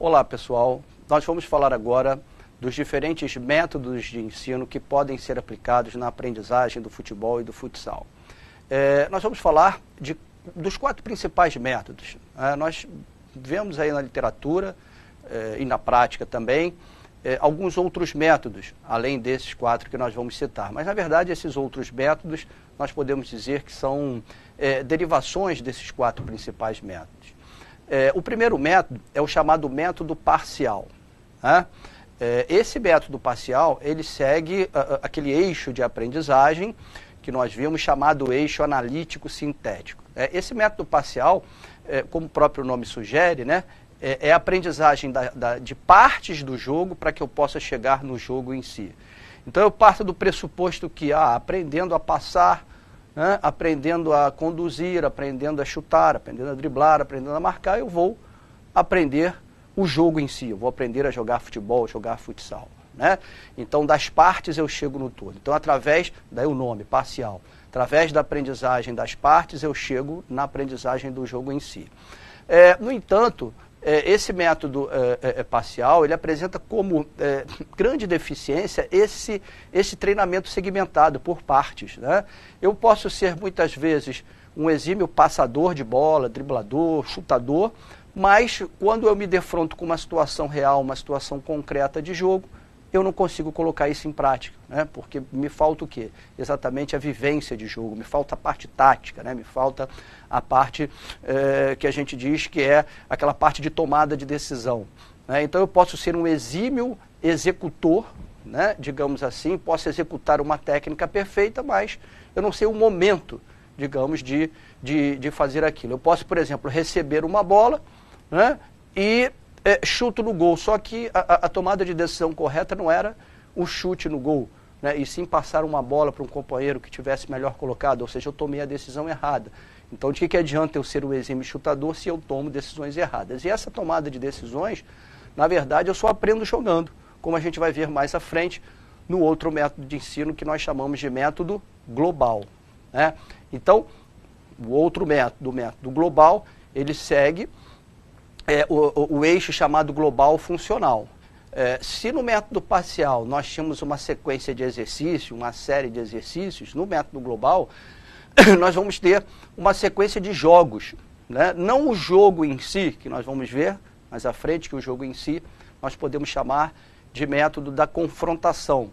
Olá pessoal, nós vamos falar agora dos diferentes métodos de ensino que podem ser aplicados na aprendizagem do futebol e do futsal. Nós vamos falar dos 4 principais métodos. Nós vemos aí na literatura e na prática também alguns outros métodos, além desses 4 que nós vamos citar. Mas, na verdade, esses outros métodos, nós podemos dizer que são derivações desses 4 principais métodos. O primeiro método é o chamado método parcial. Esse método parcial, ele segue aquele eixo de aprendizagem que nós vimos chamado eixo analítico-sintético. Esse método parcial, como o próprio nome sugere, é a aprendizagem de partes do jogo para que eu possa chegar no jogo em si. Então eu parto do pressuposto que, aprendendo a passar, aprendendo a conduzir, aprendendo a chutar, aprendendo a driblar, aprendendo a marcar, eu vou aprender o jogo em si, eu vou aprender a jogar futebol, jogar futsal. Então, das partes eu chego no todo. Então, daí o nome, parcial, através da aprendizagem das partes, eu chego na aprendizagem do jogo em si. No entanto, esse método parcial, ele apresenta como grande deficiência esse treinamento segmentado por partes. Eu posso ser, muitas vezes, um exímio passador de bola, driblador, chutador, mas quando eu me defronto com uma situação real, uma situação concreta de jogo, eu não consigo colocar isso em prática, porque me falta o quê? Exatamente a vivência de jogo, me falta a parte tática, me falta a parte que a gente diz que é aquela parte de tomada de decisão. Então eu posso ser um exímio executor, digamos assim, posso executar uma técnica perfeita, mas eu não sei o momento, digamos, de fazer aquilo. Eu posso, por exemplo, receber uma bola e chuto no gol, só que a tomada de decisão correta não era o chute no gol, e sim passar uma bola para um companheiro que tivesse melhor colocado, ou seja, eu tomei a decisão errada. Então, de que adianta eu ser um exímio chutador se eu tomo decisões erradas? E essa tomada de decisões, na verdade, eu só aprendo jogando, como a gente vai ver mais à frente no outro método de ensino que nós chamamos de método global. Então, o outro método, o método global, ele segue o eixo chamado global funcional. Se no método parcial nós tínhamos uma sequência de exercícios, uma série de exercícios, no método global nós vamos ter uma sequência de jogos. Não o jogo em si, que nós vamos ver mais à frente, que o jogo em si nós podemos chamar de método da confrontação,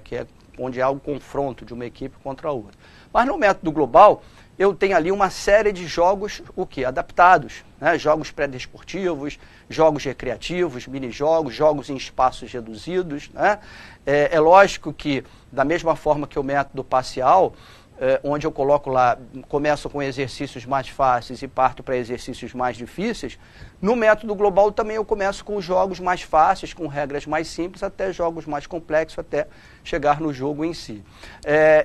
que é onde há o confronto de uma equipe contra a outra. Mas no método global, eu tenho ali uma série de jogos, adaptados, jogos pré-desportivos, jogos recreativos, mini-jogos, jogos em espaços reduzidos. É lógico que, da mesma forma que o método parcial, onde eu coloco lá, começo com exercícios mais fáceis e parto para exercícios mais difíceis, no método global também eu começo com jogos mais fáceis, com regras mais simples, até jogos mais complexos, até chegar no jogo em si.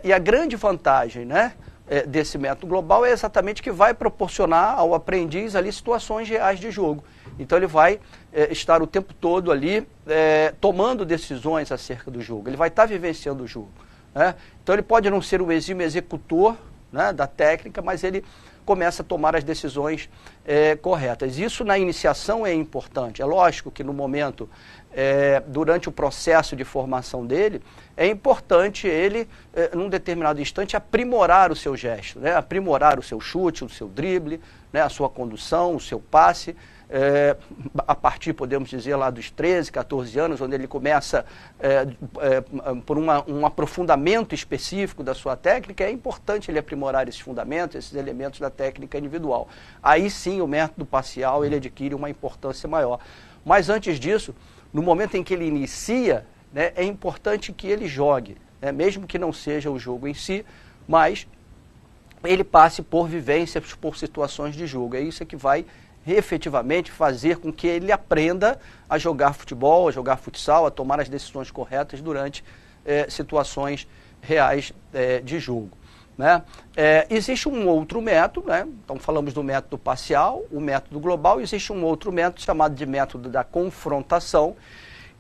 E a grande vantagem, desse método global é exatamente que vai proporcionar ao aprendiz ali situações reais de jogo. Então ele vai estar o tempo todo ali tomando decisões acerca do jogo, ele vai estar vivenciando o jogo. Então ele pode não ser o exímio executor da técnica, mas ele começa a tomar as decisões corretas. Isso na iniciação é importante. É lógico que no momento, durante o processo de formação dele, é importante ele, num determinado instante, aprimorar o seu gesto, aprimorar o seu chute, o seu drible, a sua condução, o seu passe. A partir, podemos dizer, lá dos 13, 14 anos, onde ele começa por um aprofundamento específico da sua técnica, é importante ele aprimorar esses fundamentos, esses elementos da técnica individual. Aí sim o método parcial ele adquire uma importância maior. Mas antes disso, no momento em que ele inicia, é importante que ele jogue, mesmo que não seja o jogo em si, mas ele passe por vivências, por situações de jogo. É isso que vai efetivamente fazer com que ele aprenda a jogar futebol, a jogar futsal, a tomar as decisões corretas durante situações reais de jogo. Existe um outro método, então falamos do método parcial, o método global, existe um outro método chamado de método da confrontação,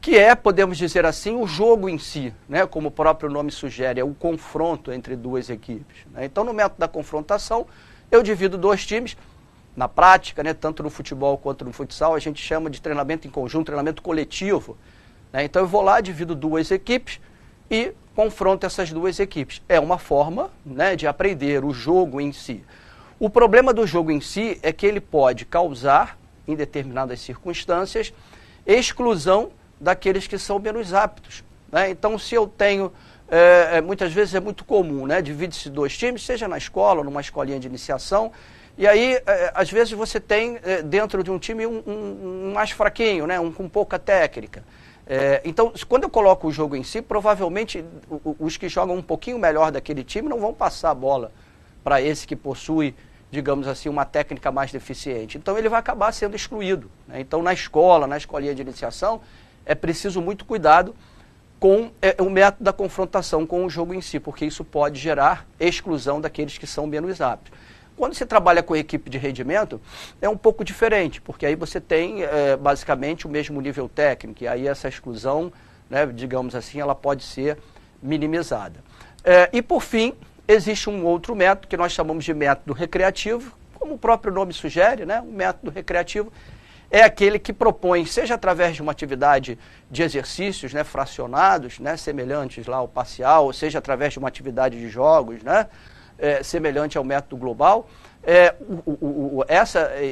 que é, podemos dizer assim, o jogo em si, como o próprio nome sugere, é o confronto entre duas equipes. Então, no método da confrontação, eu divido 2 times, na prática, né, tanto no futebol quanto no futsal, a gente chama de treinamento em conjunto, treinamento coletivo. Né? Então eu vou lá, divido duas equipes e confronto essas duas equipes. É uma forma, né, de aprender o jogo em si. O problema do jogo em si é que ele pode causar, em determinadas circunstâncias, exclusão daqueles que são menos aptos. Né? Então, se eu tenho, muitas vezes é muito comum, né, divide-se dois times, seja na escola ou numa escolinha de iniciação, e aí, às vezes, você tem dentro de um time um mais fraquinho, né, um com pouca técnica. Então, quando eu coloco o jogo em si, provavelmente os que jogam um pouquinho melhor daquele time não vão passar a bola para esse que possui, digamos assim, uma técnica mais deficiente. Então, ele vai acabar sendo excluído. Né? Então, na escola, na escolinha de iniciação, é preciso muito cuidado com o método da confrontação com o jogo em si, porque isso pode gerar exclusão daqueles que são menos aptos. Quando você trabalha com equipe de rendimento, é um pouco diferente, porque aí você tem basicamente o mesmo nível técnico, e aí essa exclusão, né, digamos assim, ela pode ser minimizada. E por fim, existe um outro método que nós chamamos de método recreativo, como o próprio nome sugere, né, o método recreativo é aquele que propõe, seja através de uma atividade de exercícios, né, fracionados, né, semelhantes lá ao parcial, ou seja através de uma atividade de jogos, né, semelhante ao método global.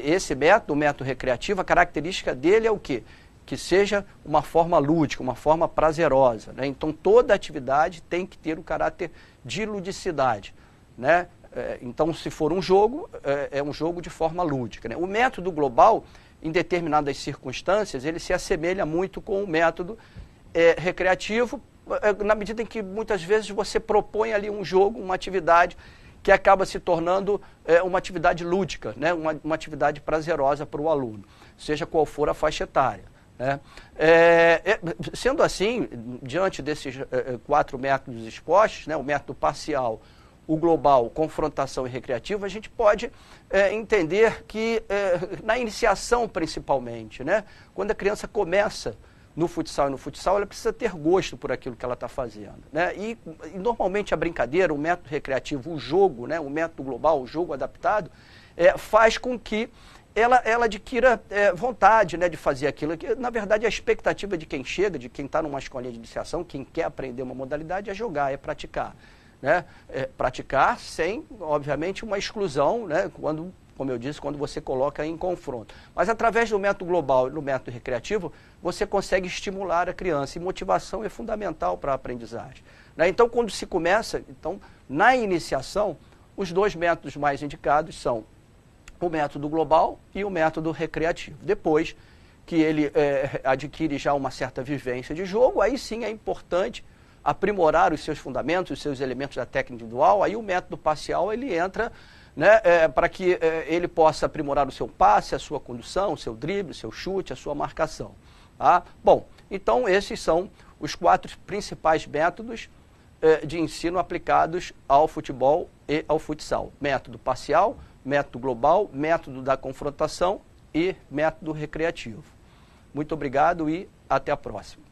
Esse método, o método recreativo, a característica dele é o quê? Que seja uma forma lúdica, uma forma prazerosa. Né? Então, toda atividade tem que ter o caráter de ludicidade. Né? Então, se for um jogo, é um jogo de forma lúdica. Né? O método global, em determinadas circunstâncias, ele se assemelha muito com o método recreativo, na medida em que muitas vezes você propõe ali um jogo, uma atividade que acaba se tornando uma atividade lúdica, né? Uma atividade prazerosa para o aluno, seja qual for a faixa etária. Né? Sendo assim, diante desses 4 métodos expostos, né? O método parcial, o global, confrontação e recreativo, a gente pode entender que na iniciação principalmente, né? Quando a criança começa no futsal, ela precisa ter gosto por aquilo que ela está fazendo. Né? E normalmente a brincadeira, o método recreativo, o jogo, né? O método global, o jogo adaptado, faz com que ela adquira vontade, né, de fazer aquilo. Que, na verdade, a expectativa de quem chega, de quem está numa escolinha de iniciação, quem quer aprender uma modalidade, é jogar, é praticar. Né? Praticar sem, obviamente, uma exclusão, né? Como eu disse, quando você coloca em confronto. Mas através do método global e do método recreativo, você consegue estimular a criança. E motivação é fundamental para a aprendizagem. Né? Então, quando se começa, na iniciação, os 2 métodos mais indicados são o método global e o método recreativo. Depois que ele adquire já uma certa vivência de jogo, aí sim é importante aprimorar os seus fundamentos, os seus elementos da técnica individual. Aí o método parcial ele entra, né, para que ele possa aprimorar o seu passe, a sua condução, o seu drible, o seu chute, a sua marcação. Tá? Bom, então esses são os 4 principais métodos de ensino aplicados ao futebol e ao futsal. Método parcial, método global, método da confrontação e método recreativo. Muito obrigado e até a próxima.